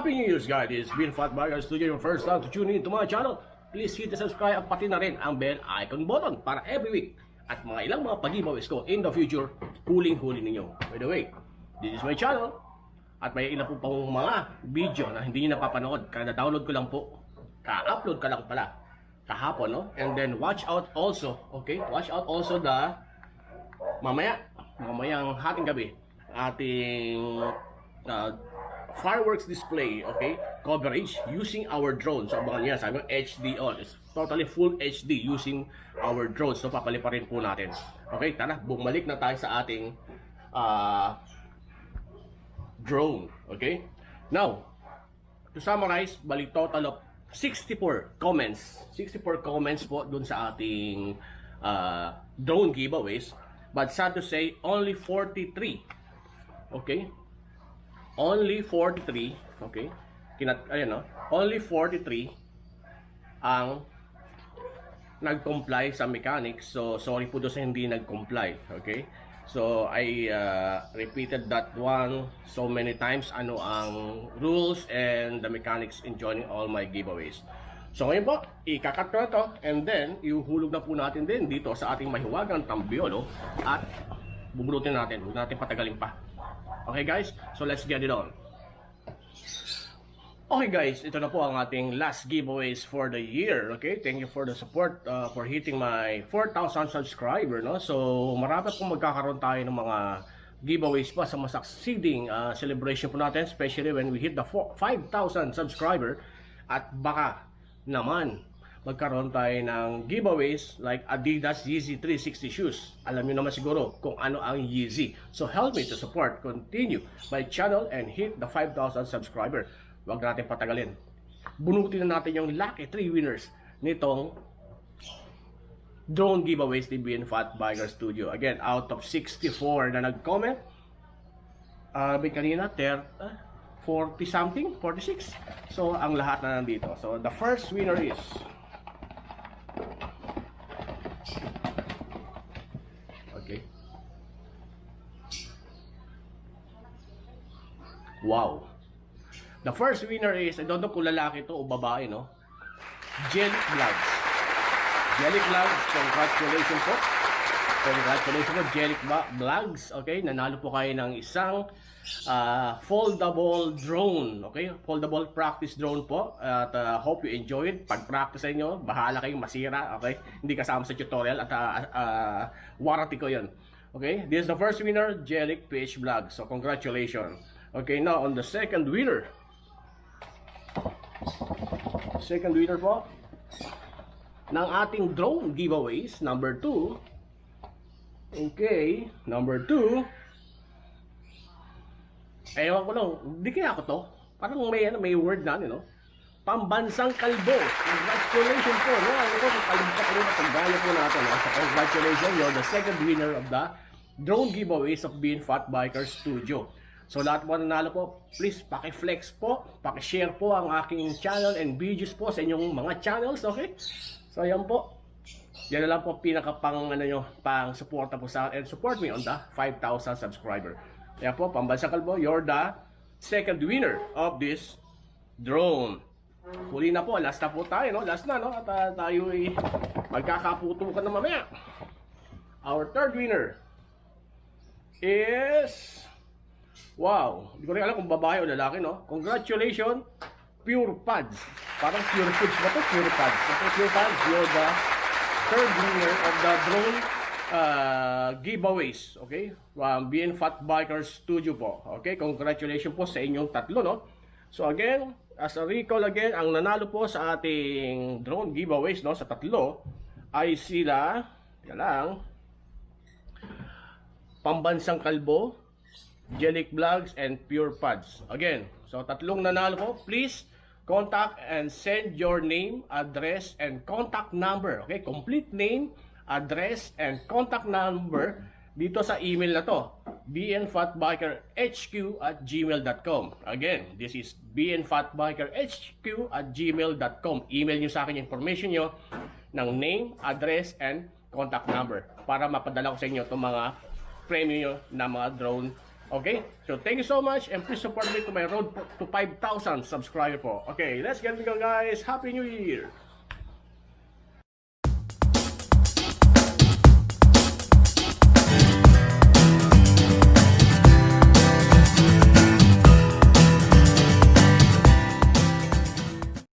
Happy New Year's guys! This is VNfatBIKER Studio. Your first time to tune in to my channel. Please hit the subscribe at pati na rin ang bell icon button para every week at mga ilang mga pag-giveaways ko in the future, huling-huli ninyo. By the way, this is my channel at may ilan po pang mga video na hindi nyo napapanood. Kaya na-download ko lang po. Ka-upload ka lang pala kahapon, no? And then watch out also, okay? Watch out also the mamayang hating gabi ating fireworks display, okay, coverage using our drone. So abangan niya, sabi ko HD all, it's totally full HD using our drone. So papaliparin po natin. Okay, tara, bumalik na tayo sa ating drone. Okay, now to summarize, balik total of 64 comments po dun sa ating drone giveaways, but sad to say only 43, okay, only 43, okay, ayan, no? Only 43 ang nag-comply sa mechanics. So sorry po doon sa hindi nag-comply, okay? So I repeated that one so many times, ano ang rules and the mechanics in joining all my giveaways. So ngayon po, ikakat ko na to, and then ihuhulog na po natin din dito sa ating mahiwagang tambiolo at bubunutin natin, huwag natin patagalin pa. Okay guys, so let's get it on. Okay guys, ito na po ang ating last giveaways for the year. Okay, thank you for the support, for hitting my 4,000 subscriber, no? So marami pong magkakaroon tayo ng mga giveaways pa sa mas succeeding celebration po natin, especially when we hit the 5,000 subscriber. At baka naman magkaroon tayo ng giveaways like Adidas Yeezy 360 shoes. Alam niyo naman siguro kung ano ang Yeezy. So help me to support, continue my channel and hit the 5,000 subscriber. Huwag natin patagalin. Bunutin na natin yung lucky 3 winners nitong drone giveaways ni VNfatBIKER Studio. Again, out of 64 na nag-comment, kanina 40 something, 46. So ang lahat na nandito. So the first winner is wow. The first winner is, I don't know kung lalaki to o babae, no? Jellic Vlogs. Jellic Vlogs, congratulations po. Congratulations po, Jellic Vlogs. Okay, nanalo po kayo ng isang foldable drone. Okay, foldable practice drone po. At hope you enjoy it. Pag-practice nyo, bahala kayong masira. Okay, hindi kasama sa tutorial at warranty ko yun. Okay, this is the first winner, Jellic PH Vlogs. So congratulations. Okay, now on the second winner. Second winner po ng ating drone giveaways, number 2. Okay, number 2. Ewan ko lang, hindi kaya ako to. Parang may word na, no? Pambansang kalbo. Congratulations po, no? Ano po, kalimutan ko rin at pagdaya po natin, no? So congratulations, you're the second winner of the drone giveaways of VNfatBIKER Studio. So lahat po nanalo po, please paki-flex po, paki-share po ang aking channel and videos po sa inyong mga channels, okay? So ayan po. Yan na lang po pinaka-pang pang suporta po sa and support me on the 5,000 subscriber. Kaya po, Pambansang Kalbo, you're the second winner of this drone. Huli na po, last na po tayo, no? Last na, no? At tayo ay magkakaputukan na mamaya. Our third winner is, wow, hindi ko rin alam kung babae o lalaki, no? Congratulations, Pure Pads. Parang Pure Foods ba ito? Pure Pads. Okay, Pure Pads, you're the third winner of the drone giveaways. Okay? VNfatBIKER Studio po. Okay, congratulations po sa inyong tatlo, no? So again, as a recall again, ang nanalo po sa ating drone giveaways, no, sa tatlo, ay sila, yan lang, Pambansang Kalbo, Jellic Vlogs, and Pure Pads. Again, so tatlong nanalo po. Please contact and send your name, address, and contact number. Okay, complete name, address, and contact number dito sa email na to, vnfatbikerhq@gmail.com. Again, this is vnfatbikerhq@gmail.com. Email nyo sa akin yung information nyo ng name, address, and contact number para mapadala ko sa inyo itong mga premium nyo na mga drone Okay? So thank you so much and please support me to my road to 5,000 subscriber po. Okay, let's get it go guys. Happy New Year!